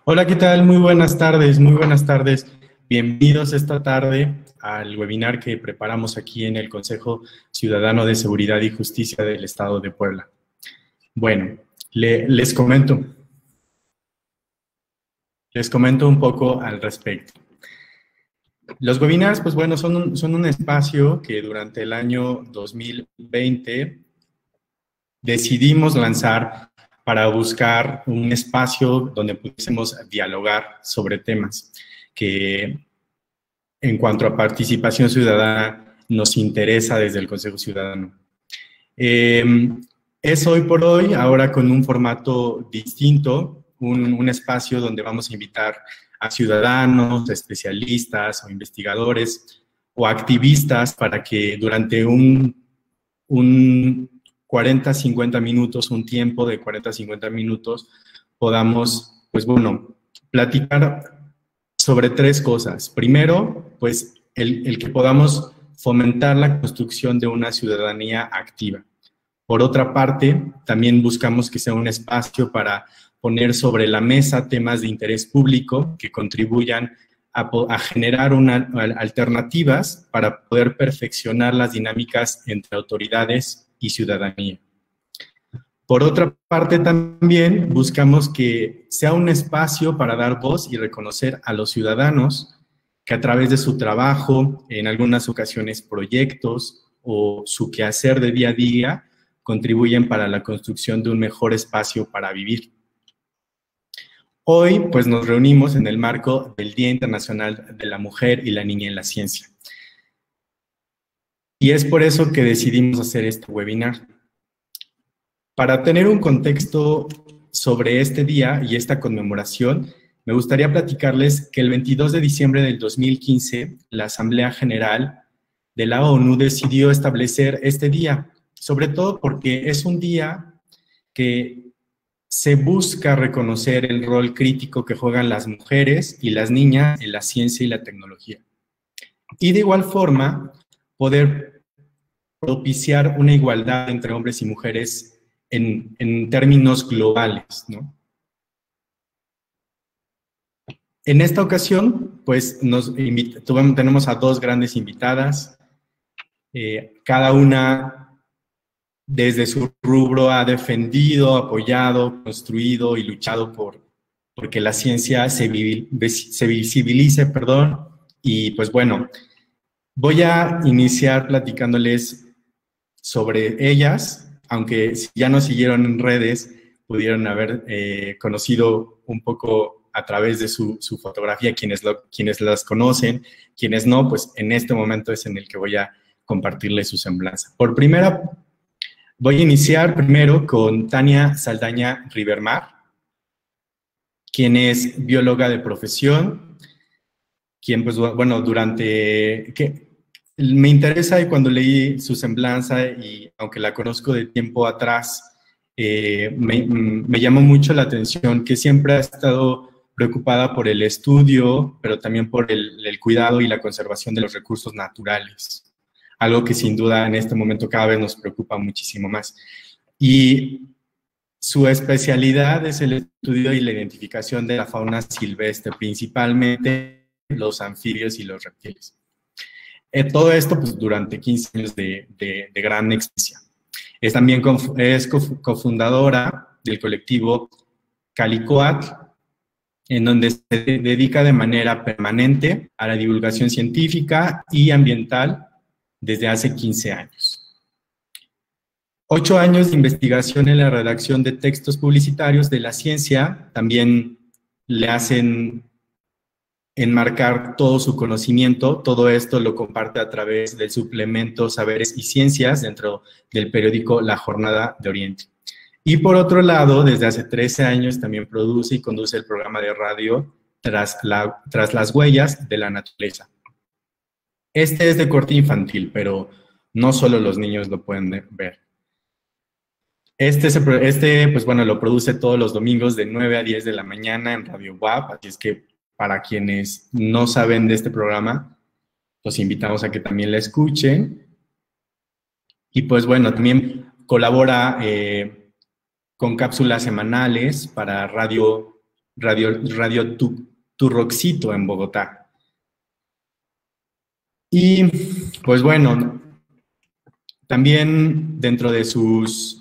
Hola, ¿qué tal? Muy buenas tardes, muy buenas tardes. Bienvenidos esta tarde al webinar que preparamos aquí en el Consejo Ciudadano de Seguridad y Justicia del Estado de Puebla. Bueno, les comento un poco al respecto. Los webinars, pues bueno, son un espacio que durante el año 2020 decidimos lanzar para buscar un espacio donde pudiésemos dialogar sobre temas que, en cuanto a participación ciudadana, nos interesa desde el Consejo Ciudadano. Es hoy por hoy, ahora con un formato distinto, un espacio donde vamos a invitar a ciudadanos, a especialistas o investigadores o activistas para que durante un 40-50 minutos, un tiempo de 40-50 minutos, podamos, pues bueno, platicar sobre tres cosas. Primero, pues el que podamos fomentar la construcción de una ciudadanía activa. Por otra parte, también buscamos que sea un espacio para poner sobre la mesa temas de interés público que contribuyan a generar alternativas para poder perfeccionar las dinámicas entre autoridades y ciudadanía. Por otra parte, también buscamos que sea un espacio para dar voz y reconocer a los ciudadanos que a través de su trabajo, en algunas ocasiones proyectos o su quehacer de día a día, contribuyen para la construcción de un mejor espacio para vivir. Hoy, pues, nos reunimos en el marco del Día Internacional de la Mujer y la Niña en la Ciencia. Y es por eso que decidimos hacer este webinar. Para tener un contexto sobre este día y esta conmemoración, me gustaría platicarles que el 22 de diciembre del 2015, la Asamblea General de la ONU decidió establecer este día, sobre todo porque es un día que se busca reconocer el rol crítico que juegan las mujeres y las niñas en la ciencia y la tecnología. Y de igual forma, poder propiciar una igualdad entre hombres y mujeres en términos globales, ¿no? En esta ocasión, pues, tenemos a dos grandes invitadas, cada una desde su rubro ha defendido, apoyado, construido y luchado porque la ciencia se visibilice, y pues bueno, voy a iniciar platicándoles sobre ellas, aunque si ya nos siguieron en redes, pudieron haber conocido un poco a través de su fotografía, quienes las conocen, quienes no, pues en este momento es en el que voy a compartirles su semblanza. Voy a iniciar primero con Tania Saldaña Rivermar, quien es bióloga de profesión, quien, pues, bueno, me interesa y cuando leí su semblanza, y aunque la conozco de tiempo atrás, me llamó mucho la atención que siempre ha estado preocupada por el estudio, pero también por el cuidado y la conservación de los recursos naturales. Algo que sin duda en este momento cada vez nos preocupa muchísimo más. Y su especialidad es el estudio y la identificación de la fauna silvestre, principalmente los anfibios y los reptiles. Todo esto, pues, durante 15 años de gran experiencia. También es cofundadora del colectivo Calicoatl, en donde se dedica de manera permanente a la divulgación científica y ambiental desde hace 15 años. 8 años de investigación en la redacción de textos publicitarios de la ciencia también le hacen enmarcar todo su conocimiento. Todo esto lo comparte a través del suplemento Saberes y Ciencias dentro del periódico La Jornada de Oriente. Y por otro lado, desde hace 13 años también produce y conduce el programa de radio Tras las Huellas de la Naturaleza. Este es de corte infantil, pero no solo los niños lo pueden ver. Pues bueno, lo produce todos los domingos de 9 a 10 de la mañana en Radio WAP, así es que para quienes no saben de este programa, los invitamos a que también la escuchen. Y pues bueno, también colabora con cápsulas semanales para Radio Turroxito en Bogotá. Y pues bueno, también dentro de sus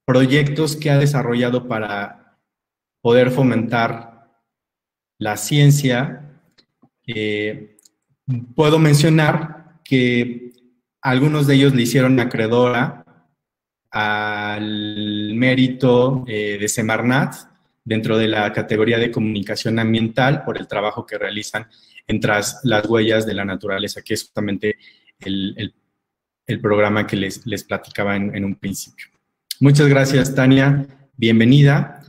proyectos que ha desarrollado para poder fomentar la ciencia, puedo mencionar que algunos de ellos le hicieron acreedora al mérito de Semarnat dentro de la categoría de comunicación ambiental por el trabajo que realizan en Tras las huellas de la naturaleza, que es justamente el programa que les platicaba en un principio. Muchas gracias, Tania. Bienvenida.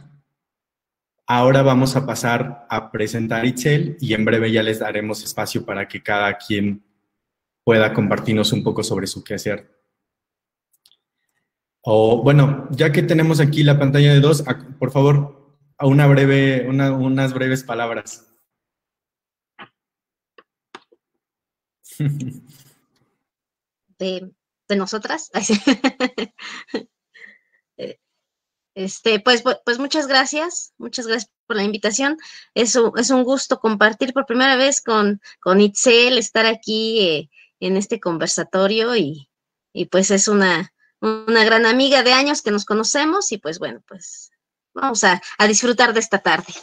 Ahora vamos a pasar a presentar a Itzel y en breve ya les daremos espacio para que cada quien pueda compartirnos un poco sobre su quehacer. O bueno, ya que tenemos aquí la pantalla de dos, por favor, unas breves palabras. De nosotras. Pues muchas gracias por la invitación. Es un gusto compartir por primera vez con Itzel, estar aquí en este conversatorio y pues es una gran amiga de años que nos conocemos y pues bueno, pues vamos a disfrutar de esta tarde.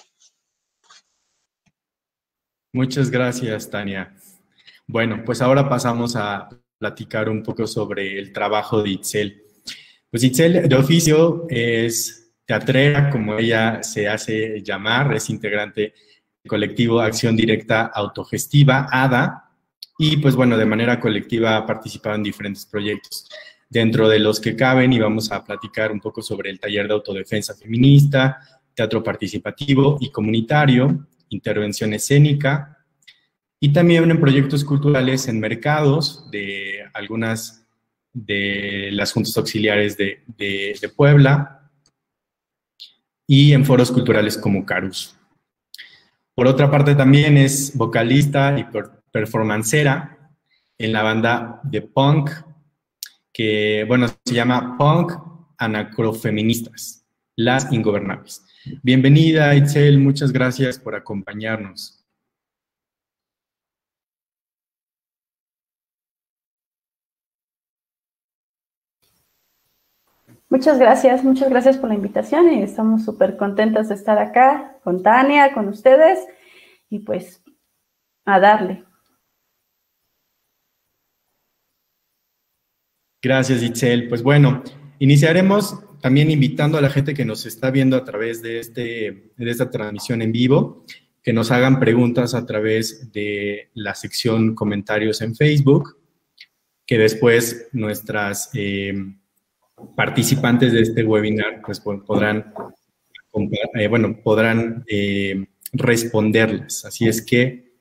Muchas gracias, Tania. Bueno, pues ahora pasamos a platicar un poco sobre el trabajo de Itzel. Pues Itzel, de oficio, es teatrera, como ella se hace llamar, es integrante del colectivo Acción Directa Autogestiva, ADA, y pues bueno, de manera colectiva ha participado en diferentes proyectos, dentro de los que caben, y vamos a platicar un poco sobre el taller de autodefensa feminista, teatro participativo y comunitario, intervención escénica, y también en proyectos culturales en mercados de algunas de las juntas auxiliares de Puebla y en foros culturales como Carus. Por otra parte, también es vocalista y performancera en la banda de punk que, bueno, se llama Punk Anacrofeministas, Las Ingobernables. Bienvenida, Itzel, muchas gracias por acompañarnos. Muchas gracias por la invitación y estamos súper contentas de estar acá con Tania, con ustedes y pues a darle. Gracias, Itzel. Pues bueno, iniciaremos también invitando a la gente que nos está viendo a través de esta transmisión en vivo, que nos hagan preguntas a través de la sección comentarios en Facebook, que después nuestras participantes de este webinar pues podrán responderles. Así es que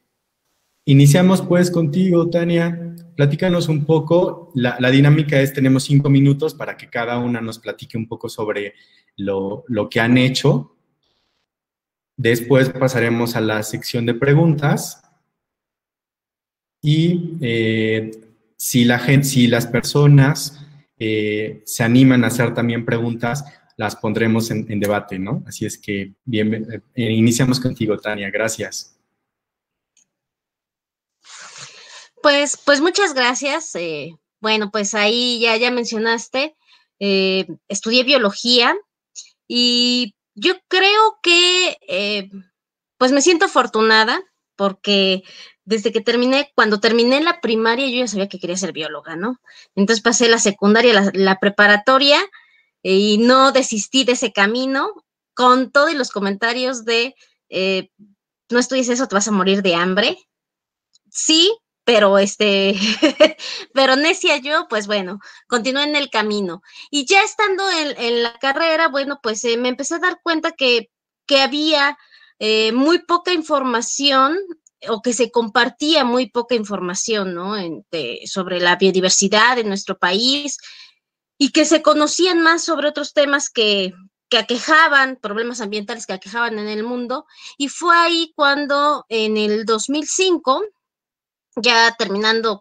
iniciamos pues contigo, Tania. Platícanos un poco. La dinámica es, tenemos 5 minutos para que cada una nos platique un poco sobre lo que han hecho. Después pasaremos a la sección de preguntas. Y si las personas se animan a hacer también preguntas, las pondremos en debate, ¿no? Así es que iniciamos contigo, Tania. Gracias. Pues muchas gracias. Bueno, pues ahí ya mencionaste, estudié biología y yo creo que pues me siento afortunada porque cuando terminé la primaria yo ya sabía que quería ser bióloga, ¿no? Entonces pasé la secundaria, la preparatoria y no desistí de ese camino con todos los comentarios de no estudies eso, te vas a morir de hambre. Sí, pero pero necia yo, pues bueno, continué en el camino. Y ya estando en la carrera, bueno, pues me empecé a dar cuenta que había muy poca información o que se compartía muy poca información, ¿no? Sobre la biodiversidad en nuestro país. y que se conocían más sobre otros temas que aquejaban, problemas ambientales que aquejaban en el mundo, y fue ahí cuando en el 2005, ya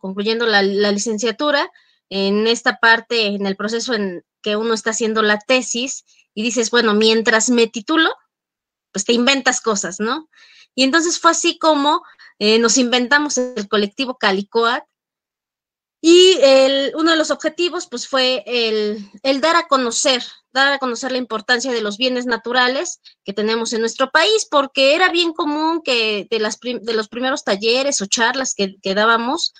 concluyendo la licenciatura, en esta parte, en el proceso en que uno está haciendo la tesis, y dices, bueno, mientras me titulo, pues te inventas cosas, ¿no? Y entonces fue así como nos inventamos el colectivo Calicoat, y uno de los objetivos, pues, fue el dar a conocer la importancia de los bienes naturales que tenemos en nuestro país, porque era bien común que de los primeros talleres o charlas que dábamos,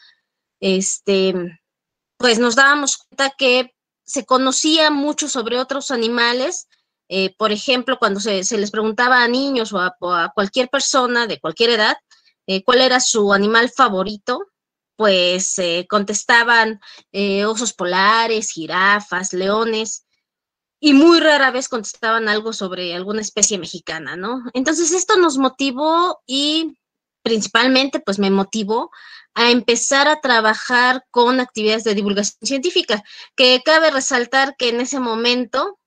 pues nos dábamos cuenta que se conocía mucho sobre otros animales. Por ejemplo, cuando se les preguntaba a niños o a cualquier persona de cualquier edad cuál era su animal favorito, pues contestaban osos polares, jirafas, leones, y muy rara vez contestaban algo sobre alguna especie mexicana, ¿no? Entonces esto nos motivó y principalmente pues me motivó a empezar a trabajar con actividades de divulgación científica, que cabe resaltar que en ese momento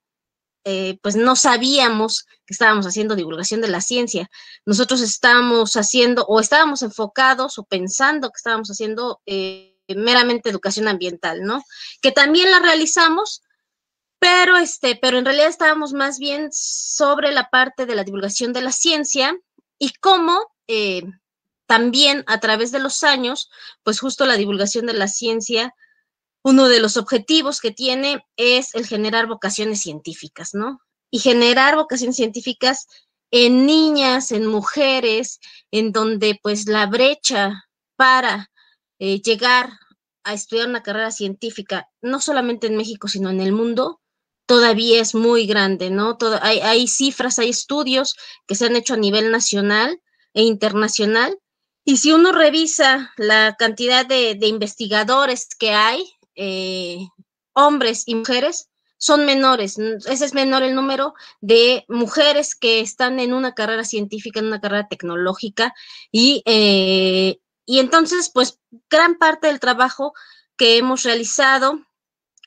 pues no sabíamos que estábamos haciendo divulgación de la ciencia. Nosotros estábamos haciendo o estábamos enfocados o pensando que estábamos haciendo meramente educación ambiental, ¿no? Que también la realizamos, pero en realidad estábamos más bien sobre la parte de la divulgación de la ciencia y cómo también a través de los años, pues justo la divulgación de la ciencia, uno de los objetivos que tiene es el generar vocaciones científicas, ¿no? Y generar vocaciones científicas en niñas, en mujeres, en donde pues la brecha para llegar a estudiar una carrera científica, no solamente en México, sino en el mundo, todavía es muy grande, ¿no? Hay cifras, hay estudios que se han hecho a nivel nacional e internacional, y si uno revisa la cantidad de investigadores que hay, hombres y mujeres, son menores. Ese es menor el número de mujeres que están en una carrera científica, en una carrera tecnológica, y entonces, pues, gran parte del trabajo que hemos realizado,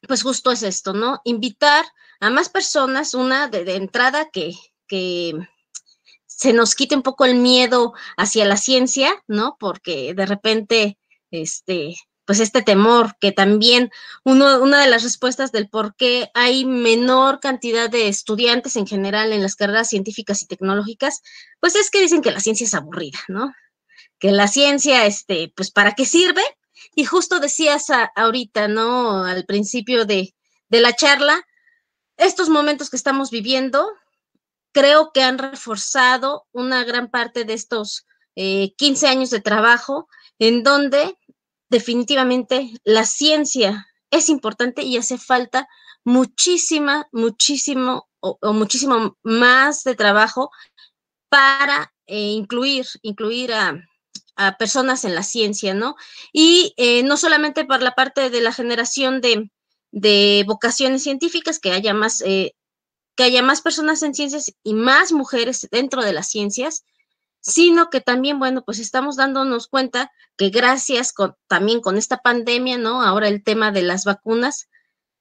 pues justo es esto, ¿no? Invitar a más personas, una de entrada que se nos quite un poco el miedo hacia la ciencia, ¿no? Porque de repente, pues este temor, que también una de las respuestas del por qué hay menor cantidad de estudiantes en general en las carreras científicas y tecnológicas, pues es que dicen que la ciencia es aburrida, ¿no? Que la ciencia, pues, ¿para qué sirve? Y justo decías ahorita, ¿no? Al principio de la charla, estos momentos que estamos viviendo, creo que han reforzado una gran parte de estos 15 años de trabajo, en donde definitivamente la ciencia es importante y hace falta muchísimo más de trabajo para incluir a personas en la ciencia, ¿no? Y no solamente por la parte de la generación de vocaciones científicas, que haya más personas en ciencias y más mujeres dentro de las ciencias, sino que también, bueno, pues estamos dándonos cuenta que gracias también con esta pandemia, ¿no? Ahora el tema de las vacunas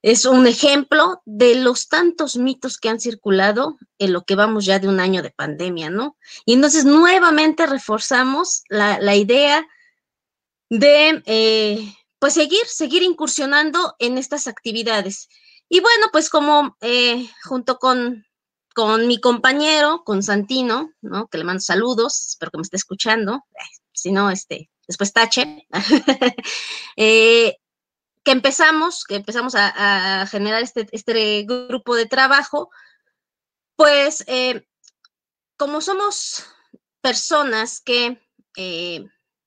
es un ejemplo de los tantos mitos que han circulado en lo que vamos ya de un año de pandemia, ¿no? Y entonces nuevamente reforzamos la idea de, pues, seguir incursionando en estas actividades. Y bueno, pues como junto con mi compañero, con Santino, ¿no? Que le mando saludos, espero que me esté escuchando, si no, después tache, que empezamos a generar este grupo de trabajo, pues como somos personas que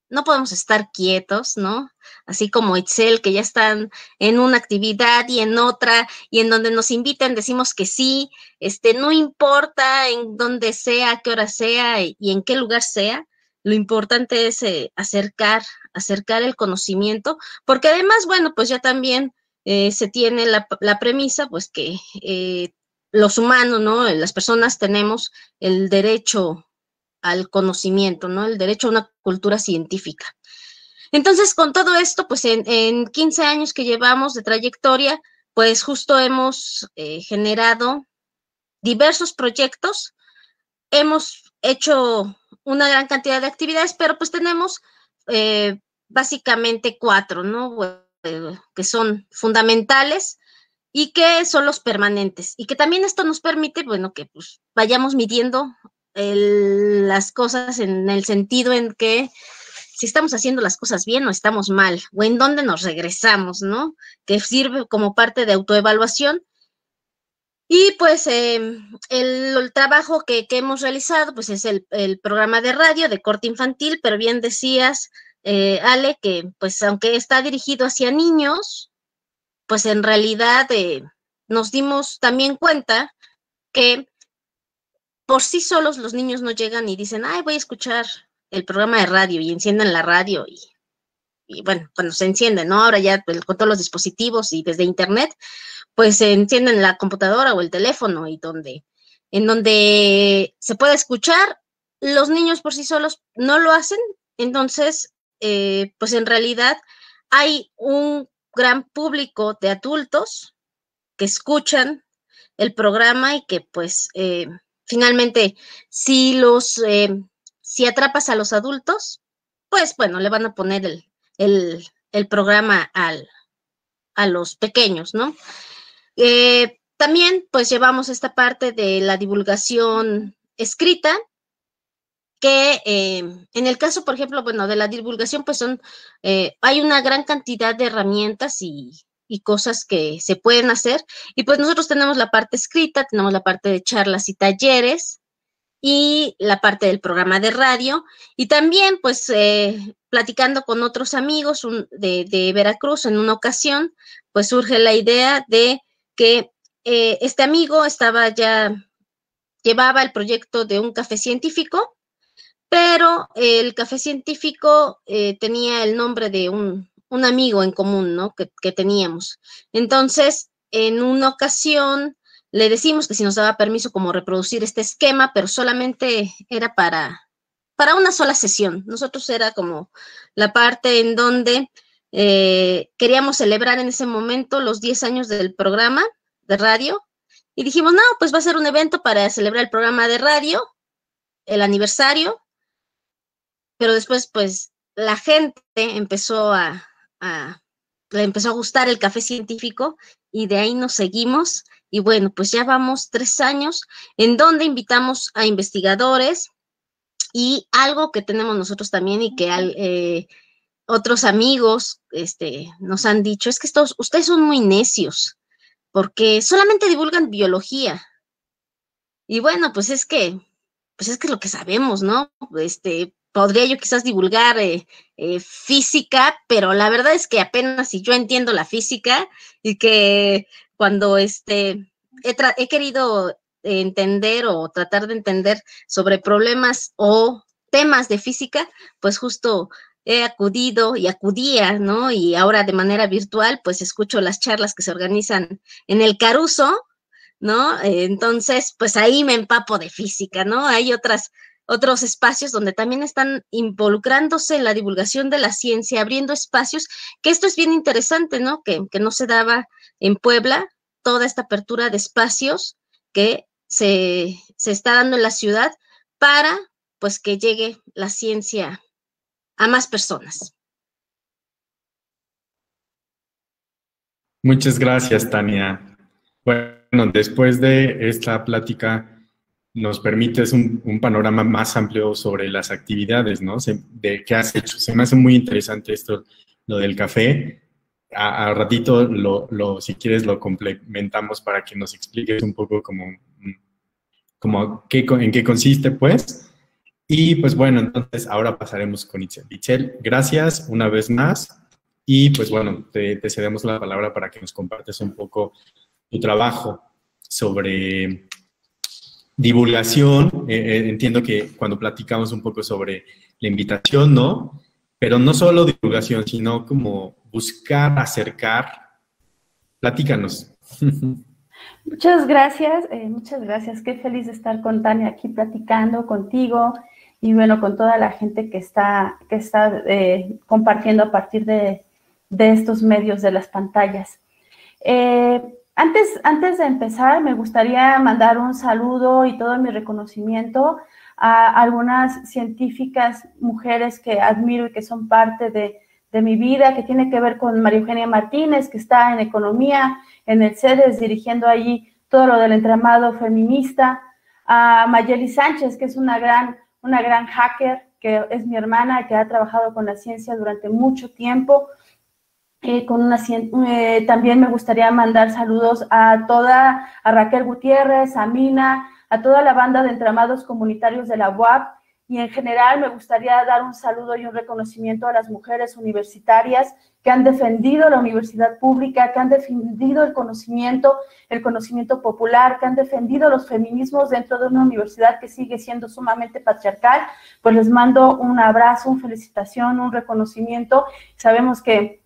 no podemos estar quietos, ¿no? Así como Itzel, que ya están en una actividad y en otra, y en donde nos invitan decimos que sí, no importa en dónde sea, a qué hora sea y en qué lugar sea, lo importante es acercar el conocimiento, porque además, bueno, pues ya también se tiene la premisa, pues que los humanos, ¿no? Las personas tenemos el derecho al conocimiento, ¿no? El derecho a una cultura científica. Entonces, con todo esto, pues en 15 años que llevamos de trayectoria, pues justo hemos generado diversos proyectos, hemos hecho una gran cantidad de actividades, pero pues tenemos básicamente 4, ¿no? Que son fundamentales y que son los permanentes. Y que también esto nos permite, bueno, que pues vayamos midiendo las cosas en el sentido en que si estamos haciendo las cosas bien o estamos mal, o en dónde nos regresamos, ¿no? Que sirve como parte de autoevaluación. Y pues el trabajo que hemos realizado, pues es el programa de radio de corte infantil, pero bien decías, Ale, que pues aunque está dirigido hacia niños, pues en realidad nos dimos también cuenta que por sí solos los niños no llegan y dicen, ay, voy a escuchar el programa de radio y encienden la radio y bueno, cuando se enciende, ¿no? Ahora ya pues, con todos los dispositivos y desde internet, pues se encienden la computadora o el teléfono y en donde se puede escuchar, los niños por sí solos no lo hacen, entonces, pues en realidad hay un gran público de adultos que escuchan el programa y que pues finalmente si atrapas a los adultos, pues bueno, le van a poner el programa a los pequeños, ¿no? También pues llevamos esta parte de la divulgación escrita, que en el caso, por ejemplo, bueno, de la divulgación, pues hay una gran cantidad de herramientas y cosas que se pueden hacer, y pues nosotros tenemos la parte escrita, tenemos la parte de charlas y talleres, y la parte del programa de radio, y también pues platicando con otros amigos de Veracruz en una ocasión, pues surge la idea de que este amigo llevaba el proyecto de un café científico, pero el café científico tenía el nombre de un amigo en común, ¿no? Que teníamos. Entonces, en una ocasión le decimos que si nos daba permiso como reproducir este esquema, pero solamente era para una sola sesión. Nosotros era como la parte en donde queríamos celebrar en ese momento los 10 años del programa de radio y dijimos, no, pues va a ser un evento para celebrar el programa de radio, el aniversario, pero después pues la gente le empezó a gustar el café científico y de ahí nos seguimos y bueno, pues ya vamos 3 años en donde invitamos a investigadores y algo que tenemos nosotros también y que otros amigos nos han dicho es que ustedes son muy necios porque solamente divulgan biología y bueno, pues es que es lo que sabemos, ¿no? Podría yo quizás divulgar física, pero la verdad es que apenas si yo entiendo la física y que cuando he querido entender o tratar de entender sobre problemas o temas de física, pues justo he acudido y acudía, ¿no? Y ahora de manera virtual, pues escucho las charlas que se organizan en el Caruso, ¿no? Entonces, pues ahí me empapo de física, ¿no? Hay otros espacios donde también están involucrándose en la divulgación de la ciencia, abriendo espacios, que esto es bien interesante, ¿no? Que no se daba en Puebla, toda esta apertura de espacios que se está dando en la ciudad para, pues, que llegue la ciencia a más personas. Muchas gracias, Tania. Bueno, después de esta plática nos permites un panorama más amplio sobre las actividades, ¿no? De qué has hecho. Se me hace muy interesante esto, lo del café. A ratito, si quieres, lo complementamos para que nos expliques un poco en qué consiste, pues. Y pues bueno, entonces ahora pasaremos con Itzel. Itzel, gracias una vez más. Y pues bueno, te cedemos la palabra para que nos compartas un poco tu trabajo sobre divulgación. Entiendo que cuando platicamos un poco sobre la invitación, ¿no? Pero no solo divulgación, sino como buscar, acercar. Platícanos. Muchas gracias, muchas gracias. Qué feliz de estar con Tania aquí platicando contigo y bueno, con toda la gente que está compartiendo a partir de estos medios de las pantallas. Antes de empezar, me gustaría mandar un saludo y todo mi reconocimiento a algunas científicas mujeres que admiro y que son parte de mi vida, que tiene que ver con María Eugenia Martínez, que está en Economía, en el CEDES, dirigiendo allí todo lo del entramado feminista, a Mayeli Sánchez, que es una gran hacker, que es mi hermana, que ha trabajado con la ciencia durante mucho tiempo. También me gustaría mandar saludos a Raquel Gutiérrez, a Mina, a toda la banda de entramados comunitarios de la UAP, y en general me gustaría dar un saludo y un reconocimiento a las mujeres universitarias que han defendido la universidad pública, que han defendido el conocimiento popular, que han defendido los feminismos dentro de una universidad que sigue siendo sumamente patriarcal. Pues les mando un abrazo, una felicitación, un reconocimiento. Sabemos que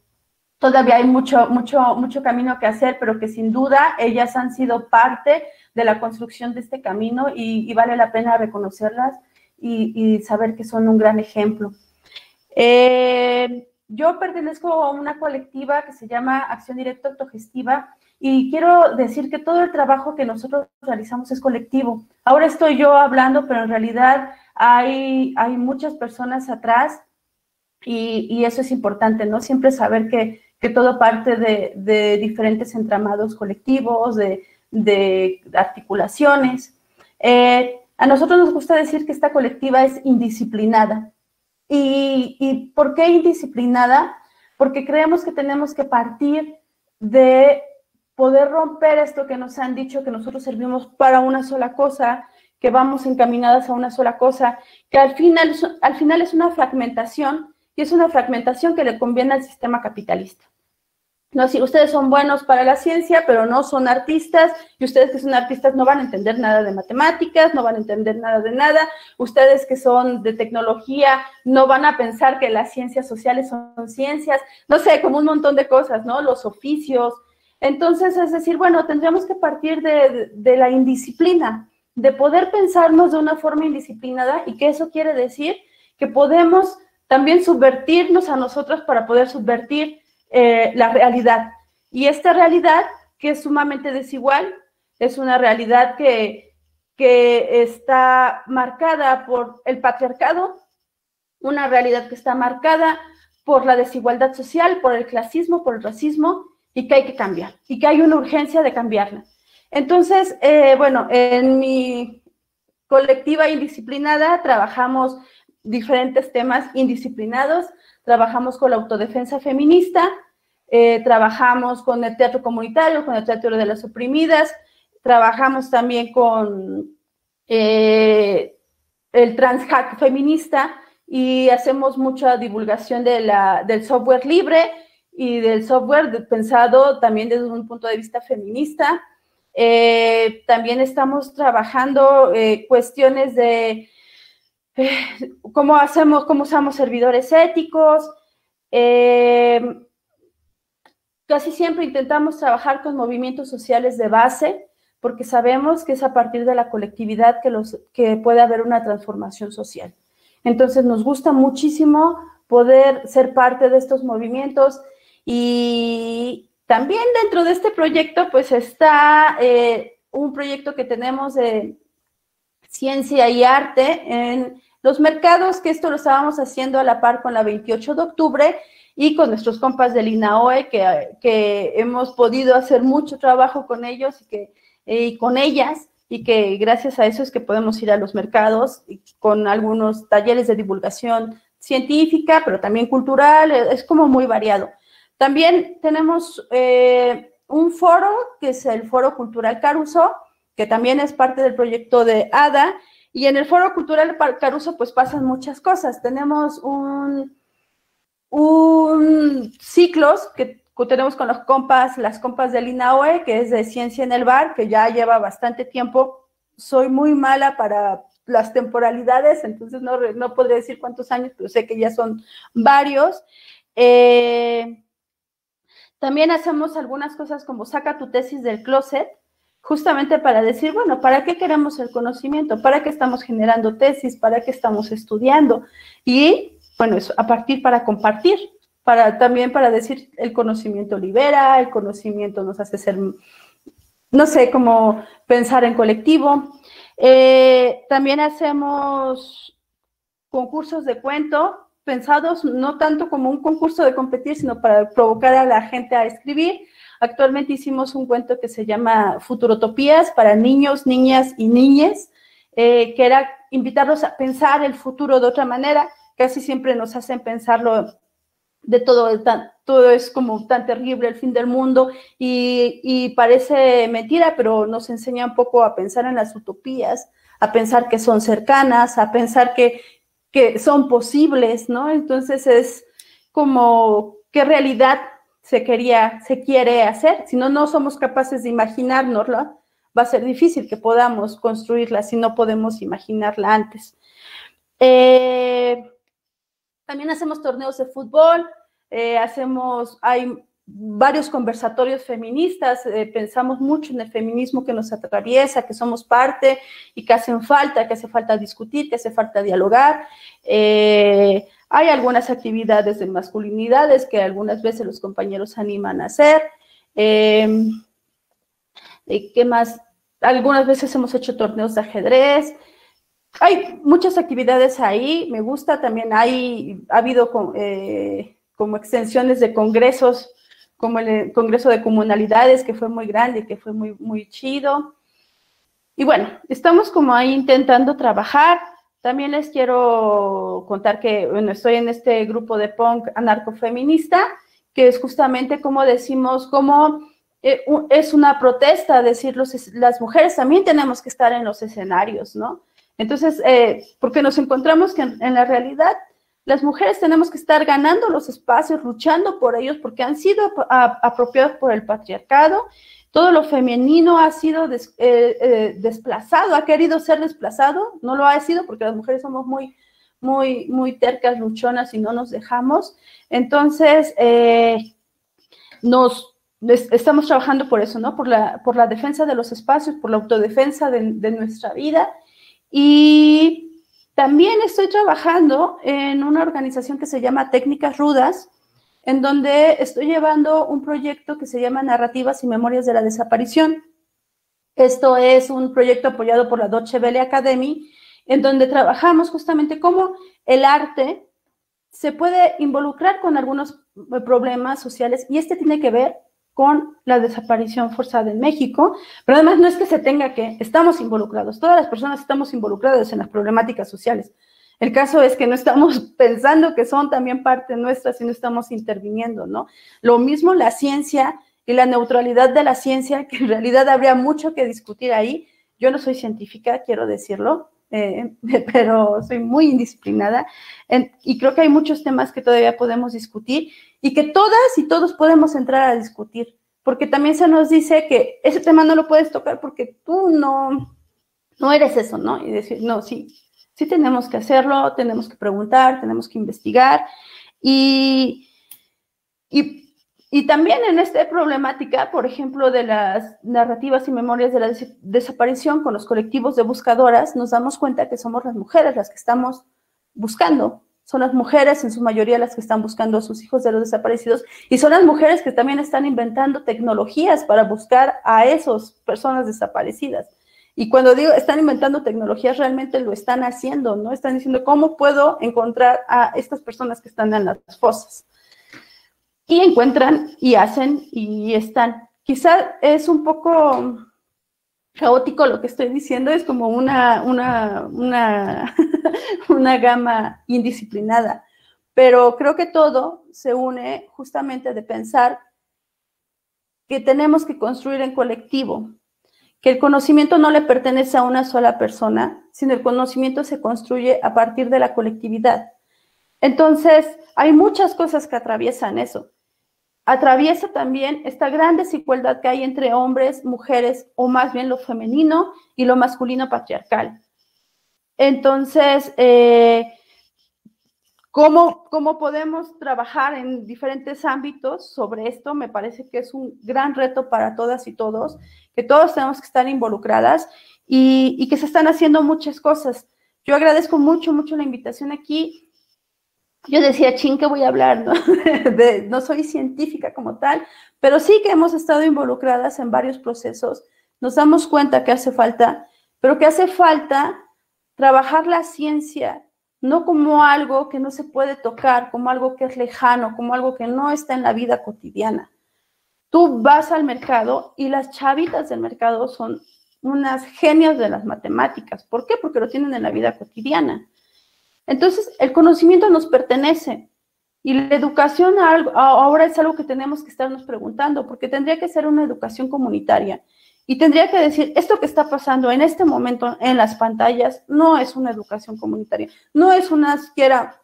todavía hay mucho camino que hacer, pero que sin duda ellas han sido parte de la construcción de este camino y vale la pena reconocerlas y saber que son un gran ejemplo. Yo pertenezco a una colectiva que se llama Acción Directa Autogestiva y quiero decir que todo el trabajo que nosotros realizamos es colectivo. Ahora estoy yo hablando, pero en realidad hay muchas personas atrás y eso es importante, ¿no? Siempre saber que todo parte de diferentes entramados colectivos, de articulaciones. A nosotros nos gusta decir que esta colectiva es indisciplinada. ¿Y por qué indisciplinada? Porque creemos que tenemos que partir de poder romper esto que nos han dicho, que nosotros servimos para una sola cosa, que vamos encaminadas a una sola cosa, que al final es una fragmentación, y es una fragmentación que le conviene al sistema capitalista. No, si ustedes son buenos para la ciencia, pero no son artistas, y ustedes que son artistas no van a entender nada de matemáticas, no van a entender nada de nada, ustedes que son de tecnología no van a pensar que las ciencias sociales son ciencias, no sé, como un montón de cosas, ¿no? Los oficios. Entonces, es decir, bueno, tendríamos que partir de la indisciplina, de poder pensarnos de una forma indisciplinada, y que eso quiere decir que podemos también subvertirnos a nosotros para poder subvertir la realidad. Y esta realidad, que es sumamente desigual, es una realidad que está marcada por el patriarcado, una realidad que está marcada por la desigualdad social, por el clasismo, por el racismo, y que hay que cambiar, y que hay una urgencia de cambiarla. Entonces, bueno, en mi colectiva indisciplinada trabajamos diferentes temas indisciplinados. Trabajamos con la autodefensa feminista, trabajamos con el teatro comunitario, con el teatro de las oprimidas, trabajamos también con el transhack feminista y hacemos mucha divulgación del software libre y del software pensado también desde un punto de vista feminista. También estamos trabajando cuestiones de cómo usamos servidores éticos. Casi siempre intentamos trabajar con movimientos sociales de base, porque sabemos que es a partir de la colectividad que puede haber una transformación social. Entonces, nos gusta muchísimo poder ser parte de estos movimientos, y también dentro de este proyecto, pues está un proyecto que tenemos de ciencia y arte en los mercados, que esto lo estábamos haciendo a la par con la 28 de octubre y con nuestros compas del INAOE, que hemos podido hacer mucho trabajo con ellos y con ellas, y que gracias a eso es que podemos ir a los mercados y con algunos talleres de divulgación científica, pero también cultural, es como muy variado. También tenemos un foro, que es el Foro Cultural Caruso, que también es parte del proyecto de ADA, y en el Foro Cultural Caruso pues pasan muchas cosas. Tenemos un ciclos que tenemos con las compas del INAOE, que es de Ciencia en el Bar, que ya lleva bastante tiempo. Soy muy mala para las temporalidades, entonces no podría decir cuántos años, pero sé que ya son varios. También hacemos algunas cosas como saca tu tesis del closet, justamente para decir, bueno, ¿para qué queremos el conocimiento? ¿Para qué estamos generando tesis? ¿Para qué estamos estudiando? Y, bueno, eso, a partir para compartir. también para decir el conocimiento libera, el conocimiento nos hace ser, no sé, como pensar en colectivo. También hacemos concursos de cuento, pensados no tanto como un concurso de competir, sino para provocar a la gente a escribir. Actualmente hicimos un cuento que se llama Futurotopías para niños, niñas y niñes, que era invitarlos a pensar el futuro de otra manera. Casi siempre nos hacen pensarlo de todo es como tan terrible, el fin del mundo, y parece mentira, pero nos enseña un poco a pensar en las utopías, a pensar que son cercanas, a pensar que son posibles, ¿no? Entonces es como qué realidad se quiere hacer. Si no somos capaces de imaginárnosla, va a ser difícil que podamos construirla si no podemos imaginarla antes. También hacemos torneos de fútbol, hay varios conversatorios feministas, pensamos mucho en el feminismo que nos atraviesa, que somos parte y que hace falta discutir, que hace falta dialogar. Hay algunas actividades de masculinidades que algunas veces los compañeros animan a hacer. ¿Qué más? Algunas veces hemos hecho torneos de ajedrez. Hay muchas actividades ahí, me gusta. También ha habido como extensiones de congresos, como el Congreso de Comunalidades, que fue muy grande, que fue muy, muy chido. Y bueno, estamos como ahí intentando trabajar. También les quiero contar que, bueno, estoy en este grupo de punk anarcofeminista, que es justamente como decimos, como es una protesta, decir, las mujeres también tenemos que estar en los escenarios, ¿no? Entonces, porque nos encontramos que en la realidad las mujeres tenemos que estar ganando los espacios, luchando por ellos, porque han sido apropiados por el patriarcado. Todo lo femenino ha sido desplazado, ha querido ser desplazado, no lo ha sido porque las mujeres somos muy, muy, muy tercas, luchonas y no nos dejamos. Entonces, estamos trabajando por eso, ¿no? Por la defensa de los espacios, por la autodefensa de nuestra vida. Y también estoy trabajando en una organización que se llama Técnicas Rudas, en donde estoy llevando un proyecto que se llama Narrativas y Memorias de la Desaparición. Esto es un proyecto apoyado por la Deutsche Welle Academy, en donde trabajamos justamente cómo el arte se puede involucrar con algunos problemas sociales, y este tiene que ver con la desaparición forzada en México, pero además no es que se tenga que, estamos involucrados, todas las personas estamos involucradas en las problemáticas sociales. El caso es que no estamos pensando que son también parte nuestra, sino estamos interviniendo, ¿no? Lo mismo la ciencia y la neutralidad de la ciencia, que en realidad habría mucho que discutir ahí. Yo no soy científica, quiero decirlo, pero soy muy indisciplinada, y creo que hay muchos temas que todavía podemos discutir y que todas y todos podemos entrar a discutir, porque también se nos dice que ese tema no lo puedes tocar porque tú no eres eso, ¿no? Y decir, no, sí tenemos que hacerlo, tenemos que preguntar, tenemos que investigar, y también en esta problemática, por ejemplo, de las narrativas y memorias de la desaparición con los colectivos de buscadoras, nos damos cuenta que somos las mujeres las que estamos buscando. Son las mujeres en su mayoría las que están buscando a sus hijos de los desaparecidos, y son las mujeres que también están inventando tecnologías para buscar a esas personas desaparecidas. Y cuando digo están inventando tecnologías, realmente lo están haciendo, ¿no? Están diciendo, ¿cómo puedo encontrar a estas personas que están en las fosas? Y encuentran y hacen y están. Quizá es un poco caótico lo que estoy diciendo, es como una gama indisciplinada, pero creo que todo se une justamente de pensar que tenemos que construir en colectivo, que el conocimiento no le pertenece a una sola persona, sino el conocimiento se construye a partir de la colectividad. Entonces, hay muchas cosas que atraviesan eso. Atraviesa también esta gran desigualdad que hay entre hombres, mujeres, o más bien lo femenino y lo masculino patriarcal. Entonces, ¿cómo podemos trabajar en diferentes ámbitos sobre esto? Me parece que es un gran reto para todas y todos, que todos tenemos que estar involucradas y que se están haciendo muchas cosas. Yo agradezco mucho, mucho la invitación aquí. yo decía, chin, ¿qué voy a hablar? ¿No? No soy científica como tal, pero sí que hemos estado involucradas en varios procesos. Nos damos cuenta que hace falta, pero que hace falta trabajar la ciencia, no como algo que no se puede tocar, como algo que es lejano, como algo que no está en la vida cotidiana. Tú vas al mercado y las chavitas del mercado son unas genias de las matemáticas. ¿Por qué? Porque lo tienen en la vida cotidiana. Entonces, el conocimiento nos pertenece y la educación ahora es algo que tenemos que estarnos preguntando, porque tendría que ser una educación comunitaria y tendría que decir, esto que está pasando en este momento en las pantallas no es una educación comunitaria, no es una siquiera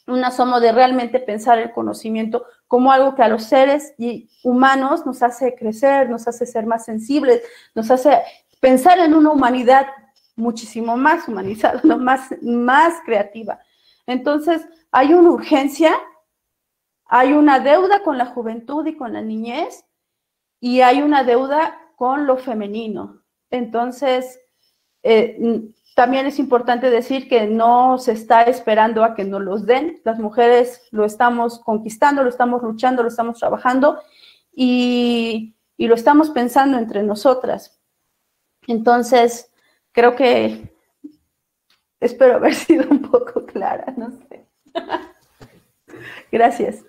un asomo de realmente pensar el conocimiento como algo que a los seres humanos nos hace crecer, nos hace ser más sensibles, nos hace pensar en una humanidad muchísimo más humanizada, ¿no? más creativa. Entonces, hay una urgencia, hay una deuda con la juventud y con la niñez, y hay una deuda con lo femenino. Entonces, también es importante decir que no se está esperando a que nos los den. Las mujeres lo estamos conquistando, lo estamos luchando, lo estamos trabajando y lo estamos pensando entre nosotras. Entonces, creo que espero haber sido un poco clara, no sé. Gracias.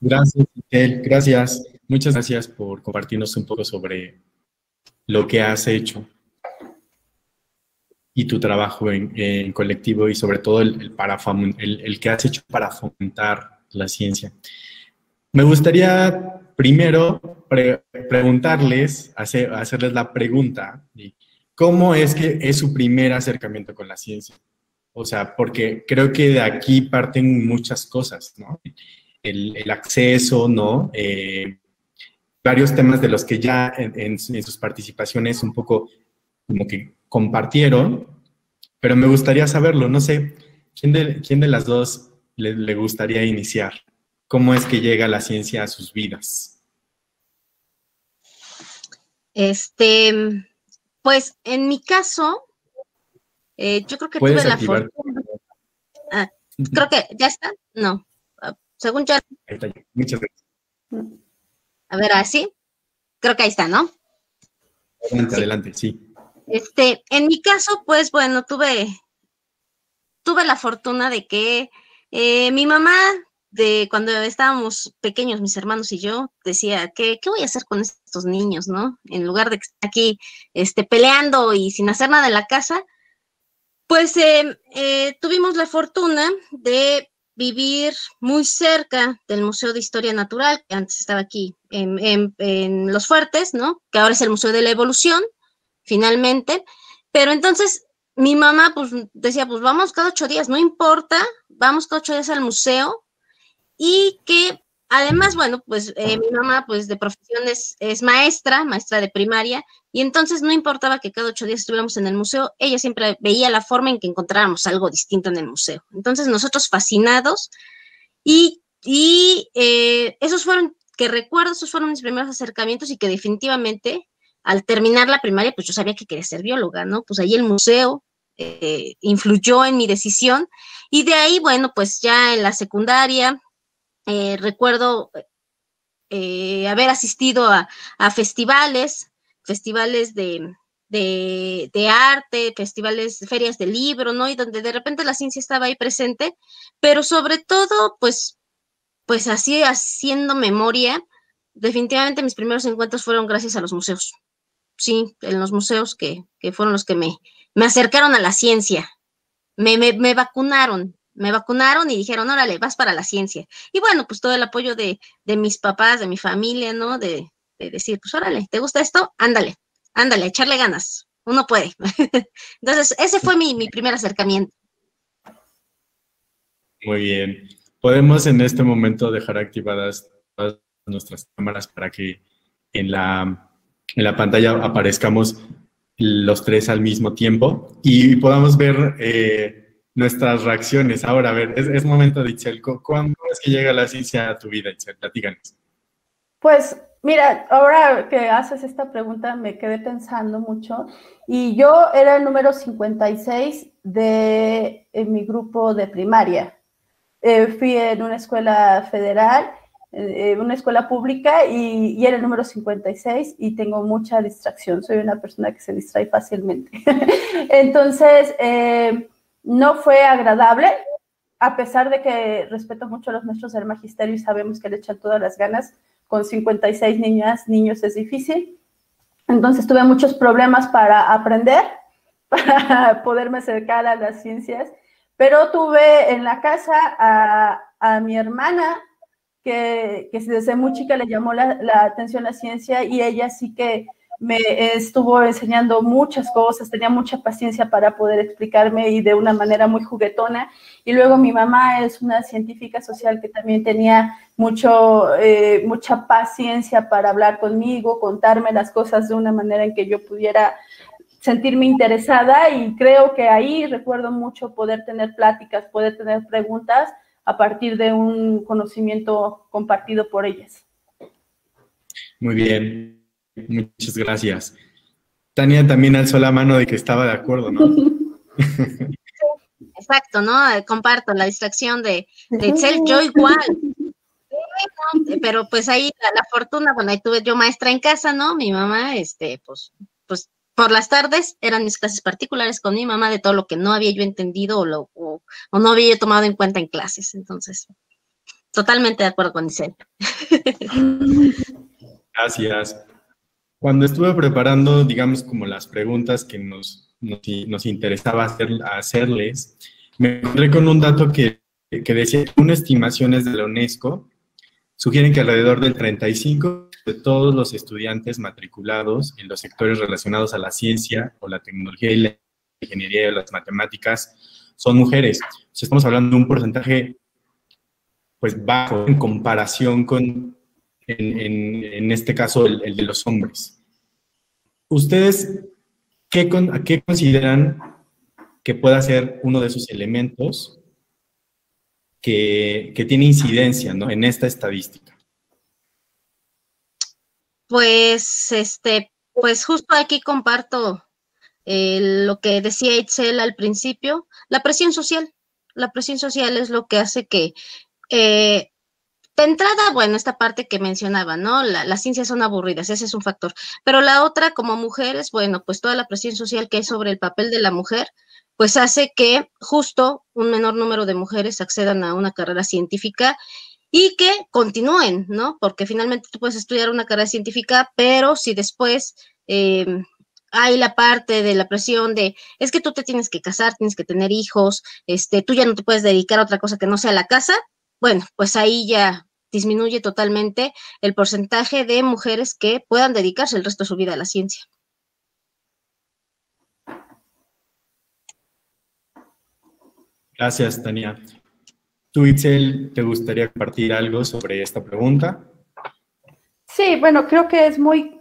Gracias, Miquel. Gracias. Muchas gracias por compartirnos un poco sobre lo que has hecho y tu trabajo en colectivo y sobre todo el que has hecho para fomentar la ciencia. Me gustaría primero preguntarles, hacerles la pregunta, ¿cómo es que es su primer acercamiento con la ciencia? O sea, porque creo que de aquí parten muchas cosas, ¿no? El acceso, ¿no? Varios temas de los que ya en sus participaciones un poco como que compartieron, pero me gustaría saberlo. No sé, ¿quién de las dos le gustaría iniciar? ¿Cómo es que llega la ciencia a sus vidas? Pues en mi caso, yo creo que ¿Puedes tuve la activar? fortuna. Creo que ya está. No, según yo. Ahí está. Muchas gracias. A ver, así. Creo que ahí está, ¿no? Adelante, Sí. adelante, sí. En mi caso, pues bueno, tuve la fortuna de que mi mamá, de cuando estábamos pequeños, mis hermanos y yo, decía, ¿qué voy a hacer con estos niños, no? En lugar de que estén aquí peleando y sin hacer nada en la casa, pues tuvimos la fortuna de vivir muy cerca del Museo de Historia Natural, que antes estaba aquí en Los Fuertes, ¿no? Que ahora es el Museo de la Evolución, finalmente. Pero entonces mi mamá pues decía, pues vamos cada 8 días, no importa, vamos cada 8 días al museo. Y que además, bueno, pues mi mamá pues de profesión es maestra de primaria, y entonces no importaba que cada 8 días estuviéramos en el museo, ella siempre veía la forma en que encontráramos algo distinto en el museo. Entonces nosotros fascinados, y esos fueron mis primeros acercamientos, y que definitivamente al terminar la primaria, pues yo sabía que quería ser bióloga, ¿no? Pues ahí el museo influyó en mi decisión, y de ahí, bueno, pues ya en la secundaria, recuerdo haber asistido a festivales de arte, ferias de libro, ¿no? Y donde de repente la ciencia estaba ahí presente, pero sobre todo, pues así haciendo memoria, definitivamente mis primeros encuentros fueron gracias a los museos. Sí, en los museos que fueron los que me acercaron a la ciencia. Me vacunaron y dijeron, órale, vas para la ciencia. Y bueno, pues todo el apoyo de mis papás, de mi familia, ¿no? De decir, pues órale, ¿te gusta esto? Ándale, echarle ganas, uno puede. Entonces, ese fue mi primer acercamiento. Muy bien. Podemos en este momento dejar activadas todas nuestras cámaras para que en la pantalla aparezcamos los tres al mismo tiempo y podamos ver nuestras reacciones. Ahora, a ver, es momento de Itzel. ¿Cuándo es que llega la ciencia a tu vida, Itzel? Platícanos. Pues mira, ahora que haces esta pregunta me quedé pensando mucho, y yo era el número 56 de mi grupo de primaria. fui en una escuela federal, una escuela pública, y era el número 56 y tengo mucha distracción. Soy una persona que se distrae fácilmente. Entonces, no fue agradable, a pesar de que respeto mucho a los maestros del magisterio y sabemos que le echan todas las ganas. Con 56 niños es difícil. Entonces tuve muchos problemas para aprender, para poderme acercar a las ciencias, pero tuve en la casa a mi hermana, que desde muy chica le llamó la atención la ciencia, y ella sí que me estuvo enseñando muchas cosas, tenía mucha paciencia para poder explicarme y de una manera muy juguetona. Y luego mi mamá es una científica social que también tenía mucha paciencia para hablar conmigo, contarme las cosas de una manera en que yo pudiera sentirme interesada, y creo que ahí recuerdo mucho poder tener pláticas, poder tener preguntas a partir de un conocimiento compartido por ellas. Muy bien, muchas gracias. Tania también alzó la mano de que estaba de acuerdo, ¿no? Exacto, ¿no? Comparto la distracción de Itzel, yo igual. Pero pues ahí la fortuna, bueno, ahí tuve yo maestra en casa, ¿no? Mi mamá, pues por las tardes eran mis clases particulares con mi mamá de todo lo que no había yo entendido o no había yo tomado en cuenta en clases. Entonces, totalmente de acuerdo con Itzel. Gracias. Cuando estuve preparando, digamos, como las preguntas que nos interesaba hacerles, me encontré con un dato que decía que unas estimaciones de la UNESCO sugieren que alrededor del 35% de todos los estudiantes matriculados en los sectores relacionados a la ciencia o la tecnología y la ingeniería y las matemáticas son mujeres. O sea, estamos hablando de un porcentaje pues bajo en comparación con, en este caso, el de los hombres. ¿Ustedes qué consideran que pueda ser uno de esos elementos que tiene incidencia, ¿no?, en esta estadística? Pues justo aquí comparto lo que decía Itzel al principio, la presión social. La presión social es lo que hace que, de entrada, bueno, esta parte que mencionaba, ¿no? Las ciencias son aburridas, ese es un factor. Pero la otra, como mujeres, bueno, pues toda la presión social que hay sobre el papel de la mujer, pues hace que justo un menor número de mujeres accedan a una carrera científica y que continúen, ¿no? Porque finalmente tú puedes estudiar una carrera científica, pero si después hay la parte de la presión de, es que tú te tienes que casar, tienes que tener hijos, tú ya no te puedes dedicar a otra cosa que no sea la casa, bueno, pues ahí ya disminuye totalmente el porcentaje de mujeres que puedan dedicarse el resto de su vida a la ciencia. Gracias, Tania. ¿Tú, Itzel, te gustaría compartir algo sobre esta pregunta? Sí, bueno, creo que es muy